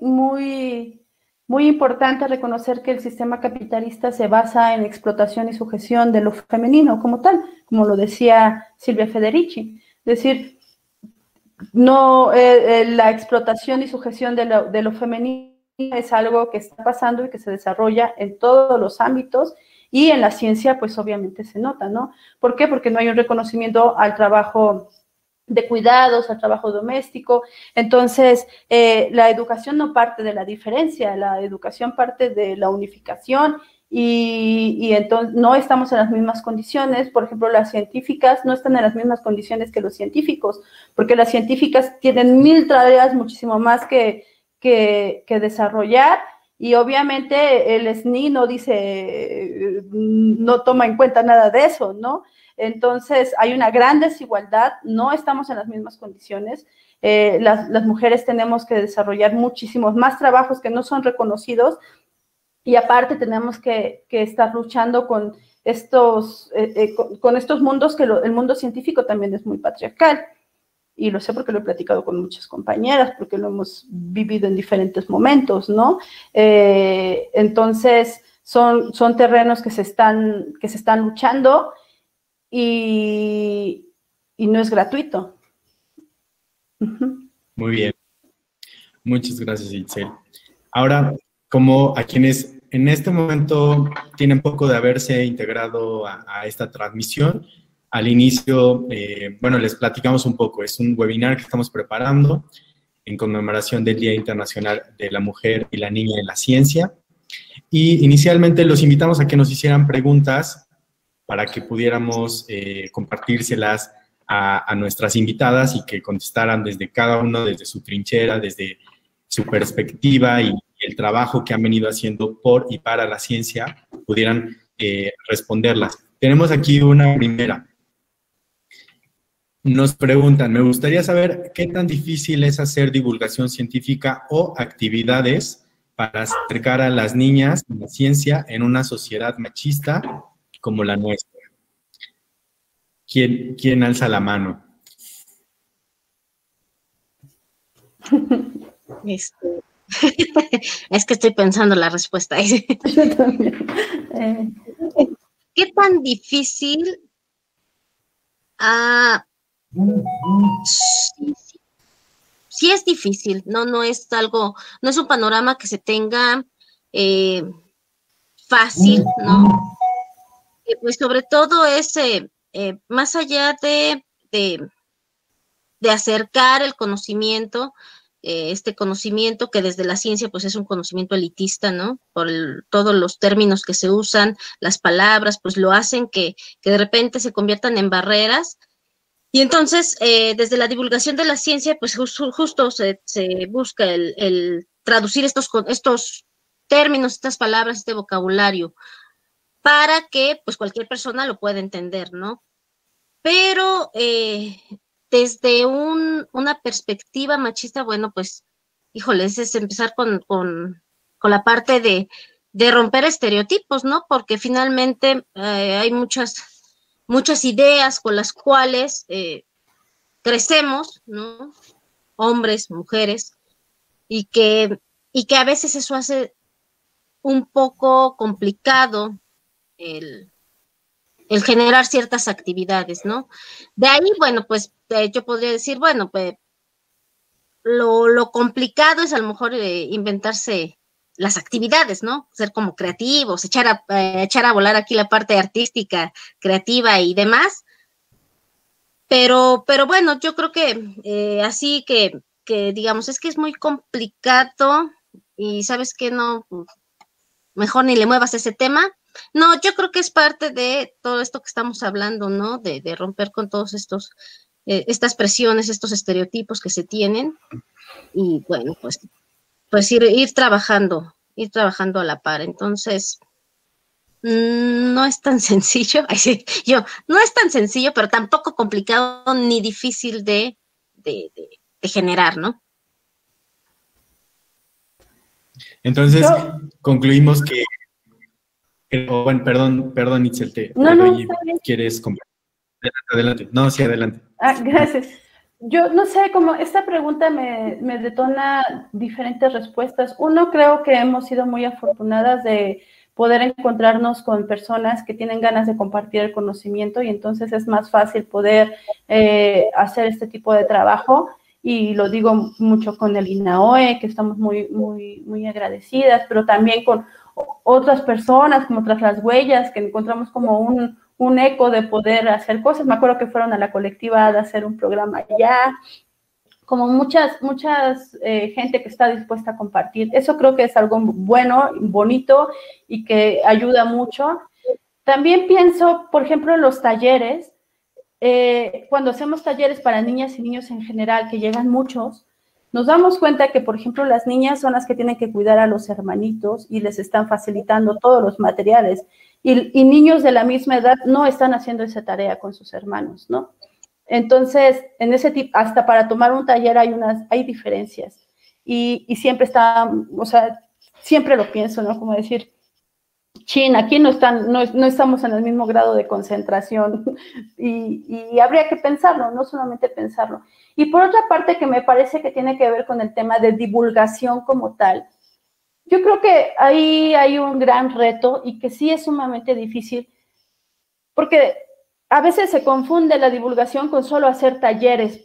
importante reconocer que el sistema capitalista se basa en explotación y sujeción de lo femenino como tal, como lo decía Silvia Federici. Es decir, no, la explotación y sujeción de lo femenino es algo que está pasando y que se desarrolla en todos los ámbitos. Y en la ciencia, pues obviamente se nota, ¿no? ¿Por qué? Porque no hay un reconocimiento al trabajo de cuidados, al trabajo doméstico. Entonces, la educación no parte de la diferencia, la educación parte de la unificación y entonces no estamos en las mismas condiciones. Por ejemplo, las científicas no están en las mismas condiciones que los científicos, porque las científicas tienen 1000 tareas muchísimo más que desarrollar. Y obviamente el SNI no dice, no toma en cuenta nada de eso, ¿no? Entonces hay una gran desigualdad, no estamos en las mismas condiciones. Las mujeres tenemos que desarrollar muchísimos más trabajos que no son reconocidos y aparte tenemos que estar luchando con estos mundos que el mundo científico también es muy patriarcal. Y lo sé porque lo he platicado con muchas compañeras, porque lo hemos vivido en diferentes momentos, ¿no? Entonces, son terrenos que se están luchando y no es gratuito. Muy bien. Muchas gracias, Itzel. Ahora, como a quienes en este momento tienen poco de haberse integrado a esta transmisión, al inicio, bueno, les platicamos un poco. Es un webinar que estamos preparando en conmemoración del Día Internacional de la Mujer y la Niña en la Ciencia. Y inicialmente los invitamos a que nos hicieran preguntas para que pudiéramos compartírselas a nuestras invitadas y que contestaran desde cada uno, desde su trinchera, desde su perspectiva y el trabajo que han venido haciendo por y para la ciencia, pudieran responderlas. Tenemos aquí una primera. Nos preguntan, me gustaría saber qué tan difícil es hacer divulgación científica o actividades para acercar a las niñas a la ciencia en una sociedad machista como la nuestra. ¿Quién alza la mano? Es que estoy pensando la respuesta. Yo también. ¿Qué tan difícil? Sí es difícil, no es algo, no es un panorama que se tenga fácil, ¿no? Pues sobre todo es más allá de acercar el conocimiento, este conocimiento que desde la ciencia pues es un conocimiento elitista, ¿no? Por todos los términos que se usan, las palabras, pues lo hacen que de repente se conviertan en barreras. Y entonces, desde la divulgación de la ciencia, pues justo se busca el traducir estos términos, estas palabras, este vocabulario, para que pues cualquier persona lo pueda entender, ¿no? Pero desde una perspectiva machista, bueno, pues, híjole, es empezar con la parte de romper estereotipos, ¿no? Porque finalmente hay muchas ideas con las cuales crecemos, ¿no? Hombres, mujeres, y que a veces eso hace un poco complicado el generar ciertas actividades, ¿no? De ahí, bueno, pues yo podría decir, bueno, pues lo complicado es a lo mejor inventarse las actividades, ¿no? Ser como creativos, echar a volar aquí la parte artística, creativa y demás. Pero bueno, yo creo que así que digamos, es que es muy complicado y sabes que no, mejor ni le muevas ese tema. No, yo creo que es parte de todo esto que estamos hablando, ¿no? De romper con todos estas presiones, estos estereotipos que se tienen y bueno, pues ir trabajando a la par. Entonces, no es tan sencillo, no es tan sencillo, pero tampoco complicado ni difícil de generar, ¿no? Entonces, concluimos que, bueno, perdón, Itzel, ¿quieres compartir? Adelante. No, sí, adelante. Gracias. Yo no sé, como esta pregunta me detona diferentes respuestas. Uno, creo que hemos sido muy afortunadas de poder encontrarnos con personas que tienen ganas de compartir el conocimiento y entonces es más fácil poder hacer este tipo de trabajo. Y lo digo mucho con el INAOE, que estamos muy agradecidas, pero también con otras personas, como Tras las Huellas, que encontramos como un eco de poder hacer cosas. Me acuerdo que fueron a la colectiva de hacer un programa allá, como muchas gente que está dispuesta a compartir. Eso creo que es algo bueno, bonito y que ayuda mucho. También pienso, por ejemplo, en los talleres. Cuando hacemos talleres para niñas y niños en general, que llegan muchos, nos damos cuenta que, por ejemplo, las niñas son las que tienen que cuidar a los hermanitos y les están facilitando todos los materiales. Y niños de la misma edad no están haciendo esa tarea con sus hermanos, ¿no? Entonces, en ese tipo, hasta para tomar un taller hay diferencias. Y siempre o sea, siempre lo pienso, ¿no? Como decir, chin, aquí no estamos en el mismo grado de concentración y habría que pensarlo, no solamente pensarlo. Y por otra parte, que me parece que tiene que ver con el tema de divulgación como tal, yo creo que ahí hay un gran reto y que sí es sumamente difícil, porque a veces se confunde la divulgación con solo hacer talleres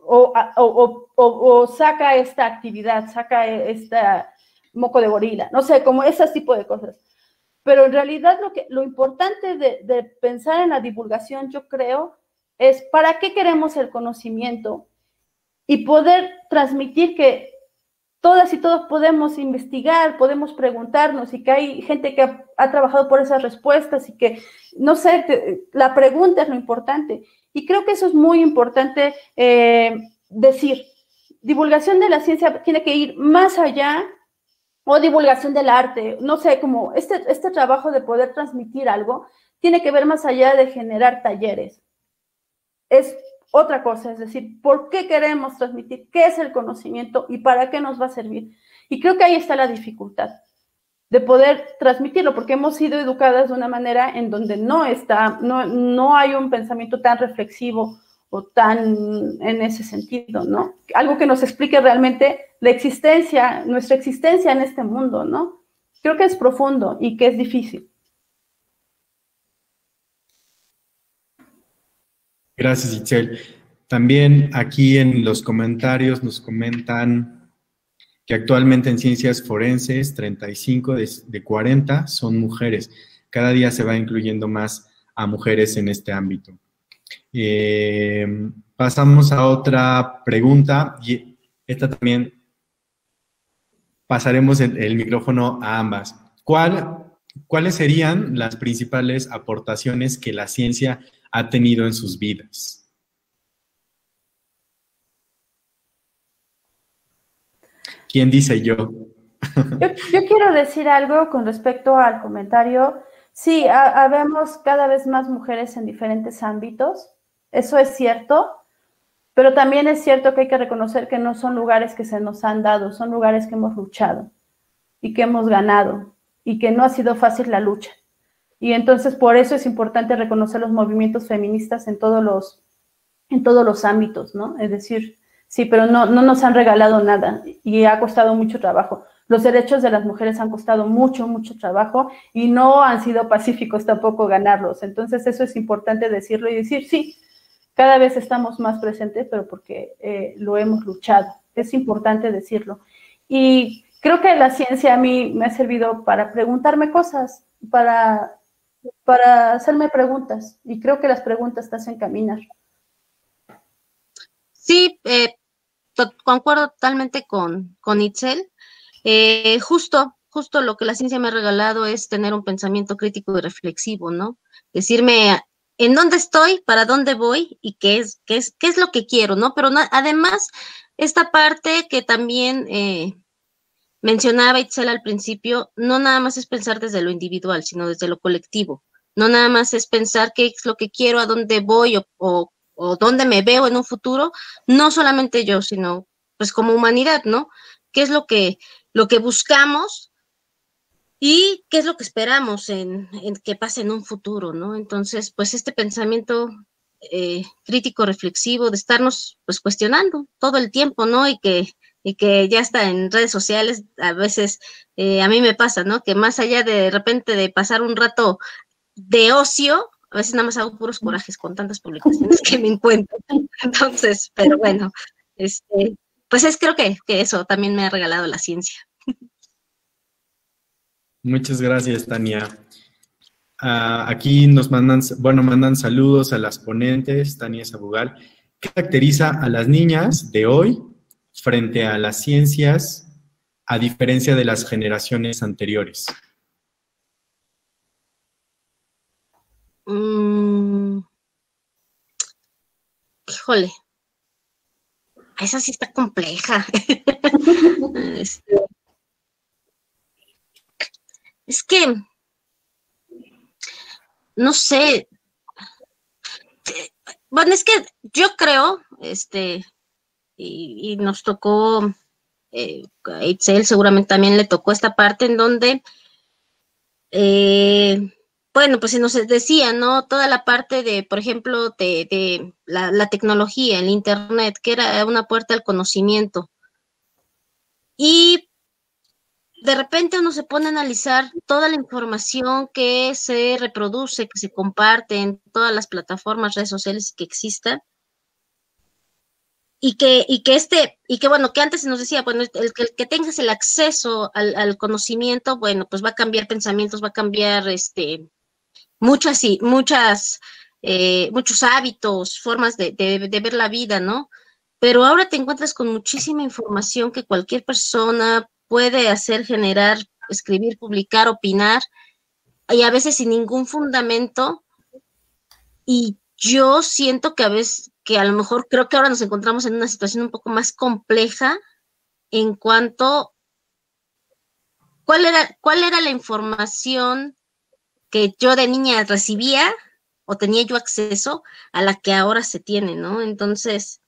o saca esta actividad, saca esta moco de gorila, no sé, como ese tipo de cosas. Pero en realidad lo importante de pensar en la divulgación, yo creo, es para qué queremos el conocimiento y poder transmitir que todas y todos podemos investigar, podemos preguntarnos y que hay gente que ha trabajado por esas respuestas y que, no sé, la pregunta es lo importante. Y creo que eso es muy importante decir. Divulgación de la ciencia tiene que ir más allá, o divulgación del arte, no sé, como este trabajo de poder transmitir algo tiene que ver más allá de generar talleres. Es otra cosa, es decir, ¿por qué queremos transmitir? ¿Qué es el conocimiento y para qué nos va a servir? Y creo que ahí está la dificultad de poder transmitirlo, porque hemos sido educadas de una manera en donde no hay un pensamiento tan reflexivo o tan en ese sentido, ¿no? Algo que nos explique realmente la existencia, nuestra existencia en este mundo, ¿no? Creo que es profundo y que es difícil. Gracias, Itzel. También aquí en los comentarios nos comentan que actualmente en ciencias forenses 35 de 40 son mujeres. Cada día se va incluyendo más a mujeres en este ámbito. Pasamos a otra pregunta y esta también pasaremos el micrófono a ambas. ¿Cuáles serían las principales aportaciones que la ciencia ha tenido en sus vidas? ¿Quién dice yo? Yo quiero decir algo con respecto al comentario. Sí, habemos cada vez más mujeres en diferentes ámbitos, eso es cierto, pero también es cierto que hay que reconocer que no son lugares que se nos han dado, son lugares que hemos luchado y que hemos ganado y que no ha sido fácil la lucha. Y entonces por eso es importante reconocer los movimientos feministas en todos los ámbitos, ¿no? Es decir, sí, pero no nos han regalado nada y ha costado mucho trabajo. Los derechos de las mujeres han costado mucho, mucho trabajo y no han sido pacíficos tampoco ganarlos. Entonces eso es importante decirlo y decir, sí, cada vez estamos más presentes, pero porque lo hemos luchado. Es importante decirlo. Y creo que la ciencia a mí me ha servido para preguntarme cosas, para hacerme preguntas. Y creo que las preguntas te hacen caminar. Sí, concuerdo totalmente con Itzel. Justo lo que la ciencia me ha regalado es tener un pensamiento crítico y reflexivo, ¿no? Decirme en dónde estoy, para dónde voy y qué es lo que quiero, ¿no? Pero además, esta parte que también mencionaba Itzel al principio, no nada más es pensar desde lo individual, sino desde lo colectivo. No nada más es pensar qué es lo que quiero, a dónde voy o dónde me veo en un futuro, no solamente yo, sino pues como humanidad, ¿no? ¿Qué es lo que buscamos y qué es lo que esperamos en que pase en un futuro, ¿no? Entonces, pues este pensamiento crítico, reflexivo, de estarnos pues cuestionando todo el tiempo, ¿no? Y que ya está en redes sociales, a veces a mí me pasa, ¿no? Que más allá de repente de pasar un rato de ocio, a veces nada más hago puros corajes con tantas publicaciones que me encuentro. Entonces, pero bueno, pues creo que eso también me ha regalado la ciencia. Muchas gracias, Tania. Aquí nos mandan saludos a las ponentes, Tania Sabugal. ¿Qué caracteriza a las niñas de hoy frente a las ciencias, a diferencia de las generaciones anteriores? Híjole, esa sí está compleja. Es que, no sé, bueno, es que yo creo, y nos tocó, a Itzel seguramente también le tocó esta parte en donde, bueno, pues se nos decía, ¿no? Toda la parte de, por ejemplo, de la tecnología, el Internet, que era una puerta al conocimiento. Y de repente uno se pone a analizar toda la información que se reproduce, que se comparte en todas las plataformas, redes sociales que existan. bueno, que antes se nos decía, bueno, el que tengas el acceso al conocimiento, bueno, pues va a cambiar pensamientos, va a cambiar muchos hábitos, formas de ver la vida, ¿no? Pero ahora te encuentras con muchísima información que cualquier persona puede hacer, generar, escribir, publicar, opinar, y a veces sin ningún fundamento. Y yo siento que a veces, que a lo mejor creo que ahora nos encontramos en una situación un poco más compleja en cuanto cuál era la información que yo de niña recibía o tenía yo acceso a la que ahora se tiene, ¿no? Entonces,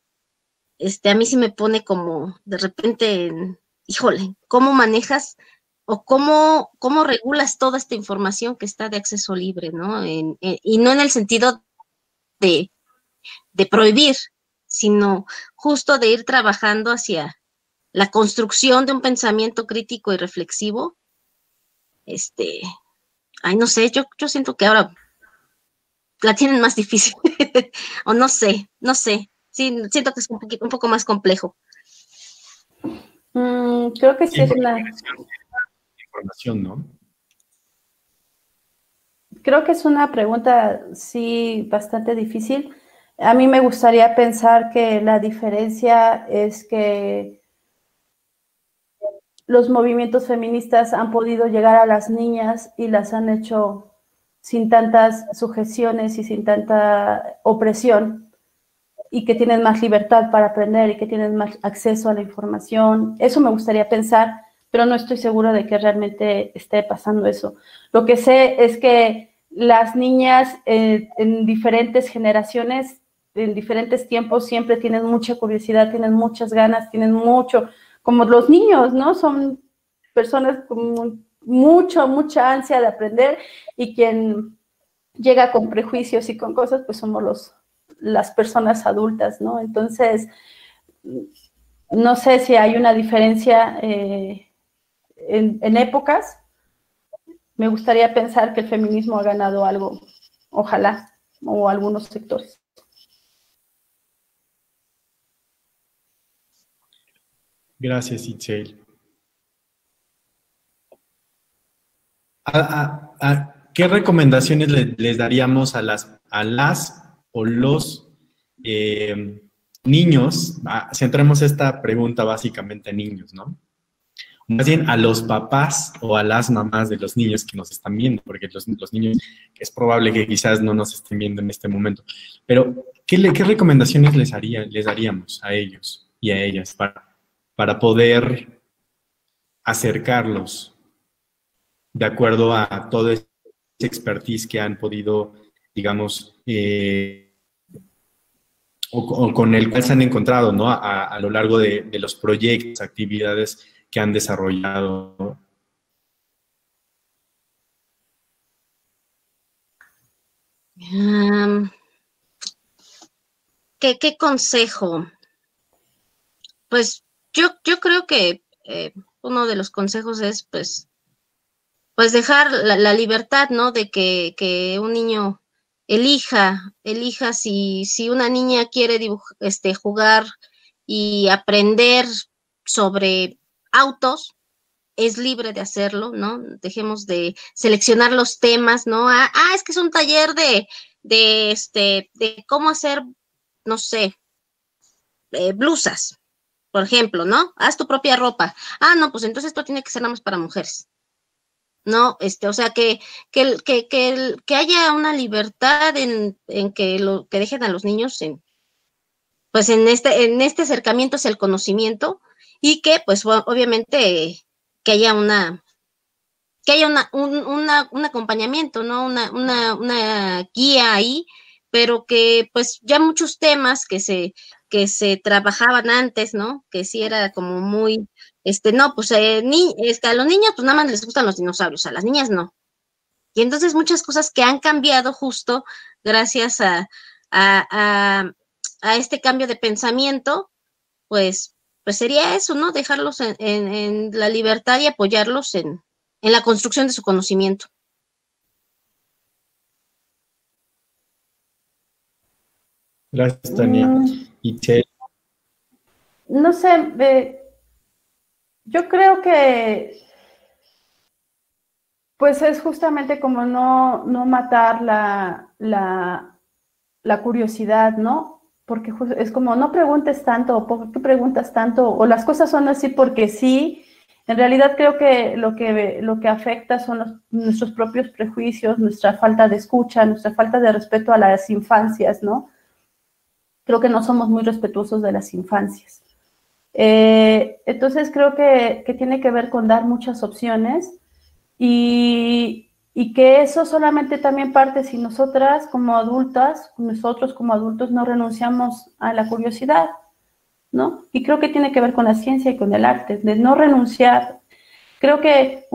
a mí sí me pone como de repente, híjole, ¿cómo manejas o cómo regulas toda esta información que está de acceso libre, ¿no? Y no en el sentido de, de prohibir, sino justo de ir trabajando hacia la construcción de un pensamiento crítico y reflexivo. Ay, no sé, yo siento que ahora la tienen más difícil, o no sé, sí, siento que es un poco más complejo. Creo que sí es una... Información, ¿no? Creo que es una pregunta, sí, bastante difícil. A mí me gustaría pensar que la diferencia es que los movimientos feministas han podido llegar a las niñas y las han hecho sin tantas sujeciones y sin tanta opresión, y que tienen más libertad para aprender y que tienen más acceso a la información. Eso me gustaría pensar, pero no estoy segura de que realmente esté pasando eso. Lo que sé es que las niñas en diferentes generaciones, en diferentes tiempos, siempre tienen mucha curiosidad, tienen muchas ganas, tienen mucho, como los niños, ¿no? Son personas con mucha ansia de aprender, y quien llega con prejuicios y con cosas, pues somos las personas adultas, ¿no? Entonces, no sé si hay una diferencia en épocas. Me gustaría pensar que el feminismo ha ganado algo, ojalá, o algunos sectores. Gracias, Itzel. ¿Qué recomendaciones les daríamos a las o los niños? Centremos esta pregunta básicamente en niños, ¿no? Más bien a los papás o a las mamás de los niños que nos están viendo, porque los niños es probable que quizás no nos estén viendo en este momento. Pero, ¿qué recomendaciones les daríamos a ellos y a ellas para poder acercarlos de acuerdo a todo ese expertise que han podido, digamos, o con el cual se han encontrado, ¿no? A lo largo de los proyectos, actividades que han desarrollado? ¿Qué consejo? Pues yo creo que uno de los consejos es, pues dejar la libertad, ¿no? De que un niño elija si una niña quiere jugar y aprender sobre autos, es libre de hacerlo, ¿no? Dejemos de seleccionar los temas, ¿no? Es que es un taller de cómo hacer, no sé, blusas, por ejemplo, ¿no? Haz tu propia ropa. No, pues entonces esto tiene que ser nada más para mujeres. No, o sea, que haya una libertad en que dejen a los niños pues en este acercamiento hacia el conocimiento, y que pues obviamente que haya un acompañamiento, ¿no? Una guía ahí, pero que pues ya muchos temas que se trabajaban antes, ¿no? Que sí era como muy, no, pues a los niños pues nada más les gustan los dinosaurios, a las niñas no. Y entonces muchas cosas que han cambiado justo gracias a este cambio de pensamiento, pues sería eso, ¿no? Dejarlos en la libertad y apoyarlos en la construcción de su conocimiento. Gracias, Tania. Itzel. no sé, yo creo que pues es justamente como no matar la curiosidad, ¿no? Porque es como no preguntes tanto, o ¿por qué preguntas tanto? O las cosas son así porque sí. En realidad creo que lo que afecta son nuestros propios prejuicios, nuestra falta de escucha, nuestra falta de respeto a las infancias, ¿no? Creo que no somos muy respetuosos de las infancias. Entonces creo que tiene que ver con dar muchas opciones y que eso solamente también parte si nosotras como adultas, nosotros como adultos no renunciamos a la curiosidad, ¿no? Y creo que tiene que ver con la ciencia y con el arte, de no renunciar. Creo que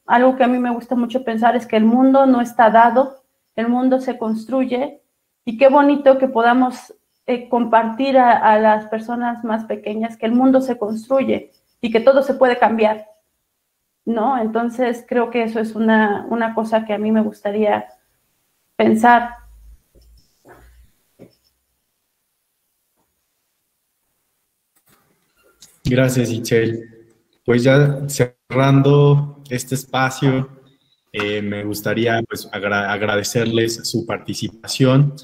algo que a mí me gusta mucho pensar es que el mundo no está dado, el mundo se construye, y qué bonito que podamos compartir a las personas más pequeñas que el mundo se construye y que todo se puede cambiar, ¿no? Entonces creo que eso es una cosa que a mí me gustaría pensar. Gracias, Itzel. Pues ya cerrando este espacio, me gustaría pues, agradecerles su participación,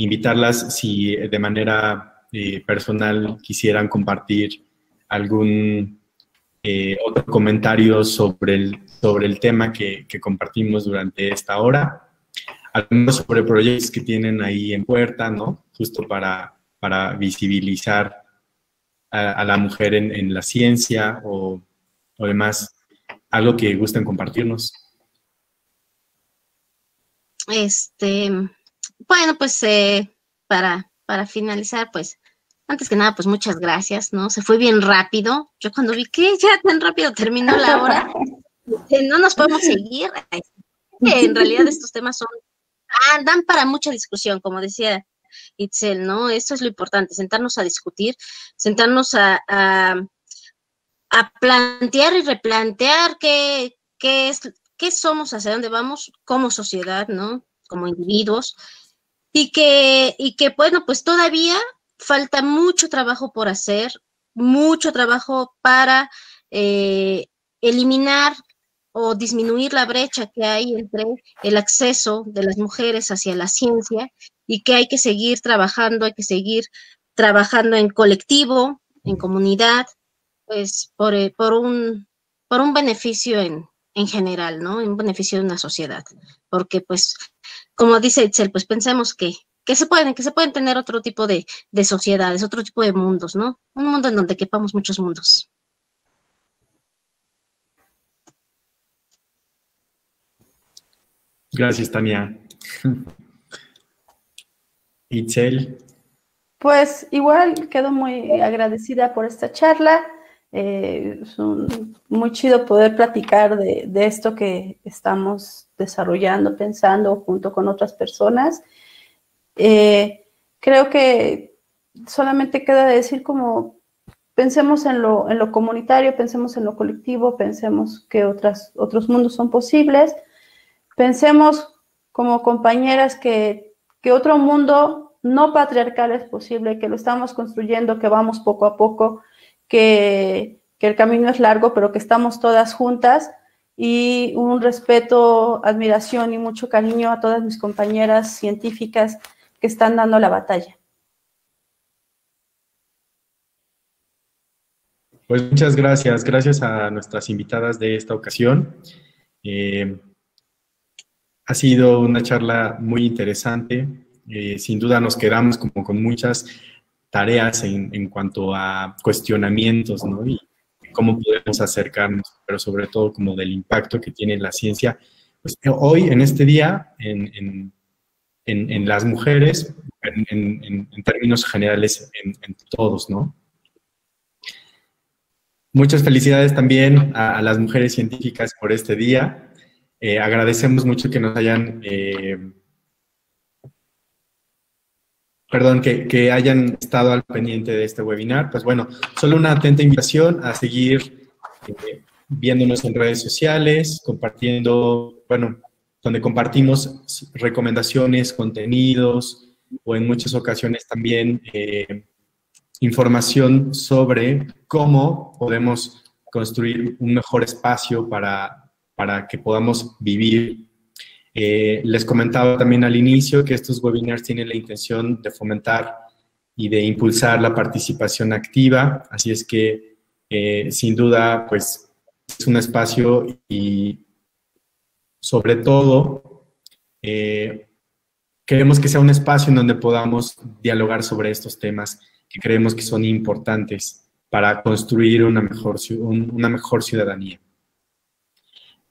invitarlas si de manera personal quisieran compartir algún otro comentario sobre el tema que compartimos durante esta hora, algunos sobre proyectos que tienen ahí en puerta, ¿no? Justo para visibilizar a la mujer en la ciencia o demás, algo que gusten compartirnos. Bueno, pues para finalizar, pues antes que nada, pues muchas gracias, ¿no? Se fue bien rápido. Yo cuando vi que ya tan rápido terminó la hora, no nos podemos seguir. En realidad estos temas dan para mucha discusión, como decía Itzel, ¿no? Esto es lo importante, sentarnos a discutir, sentarnos a plantear y replantear qué somos, hacia dónde vamos como sociedad, ¿no? Como individuos, y que bueno, pues todavía falta mucho trabajo por hacer, mucho trabajo para eliminar o disminuir la brecha que hay entre el acceso de las mujeres hacia la ciencia, y que hay que seguir trabajando en colectivo, en comunidad, pues por un beneficio en general, ¿no? Un beneficio de una sociedad. Porque, pues, como dice Itzel, pues pensemos que se pueden tener otro tipo de sociedades, otro tipo de mundos, ¿no? Un mundo en donde quepamos muchos mundos. Gracias, Tania. Itzel. Pues igual quedo muy agradecida por esta charla. Es muy chido poder platicar de esto que estamos desarrollando, pensando junto con otras personas. Creo que solamente queda decir como pensemos en lo comunitario, pensemos en lo colectivo, pensemos que otros mundos son posibles, pensemos como compañeras que otro mundo no patriarcal es posible, que lo estamos construyendo, que vamos poco a poco, que el camino es largo, pero que estamos todas juntas, y un respeto, admiración y mucho cariño a todas mis compañeras científicas que están dando la batalla. Pues muchas gracias. Gracias a nuestras invitadas de esta ocasión. Ha sido una charla muy interesante. Sin duda nos quedamos como con muchas tareas en cuanto a cuestionamientos, ¿no? Y cómo podemos acercarnos, pero sobre todo como del impacto que tiene la ciencia, pues hoy, en este día, en las mujeres, en términos generales, en todos, ¿no? Muchas felicidades también a las mujeres científicas por este día. Agradecemos mucho que nos hayan... que hayan estado al pendiente de este webinar. Pues bueno, solo una atenta invitación a seguir viéndonos en redes sociales, compartiendo, bueno, donde compartimos recomendaciones, contenidos, o en muchas ocasiones también información sobre cómo podemos construir un mejor espacio para que podamos vivir. Les comentaba también al inicio que estos webinars tienen la intención de fomentar y de impulsar la participación activa, así es que sin duda pues es un espacio y sobre todo queremos que sea un espacio en donde podamos dialogar sobre estos temas que creemos que son importantes para construir una mejor ciudadanía.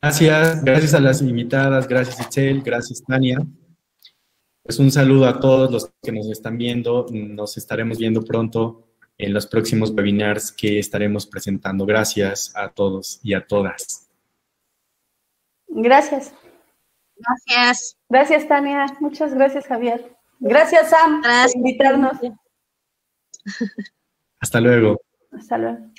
Gracias a las invitadas, gracias Itzel, gracias Tania. Pues un saludo a todos los que nos están viendo, nos estaremos viendo pronto en los próximos webinars que estaremos presentando. Gracias a todos y a todas. Gracias. Gracias. Gracias, Tania. Muchas gracias, Javier. Gracias, Sam, por invitarnos. Hasta luego. Hasta luego.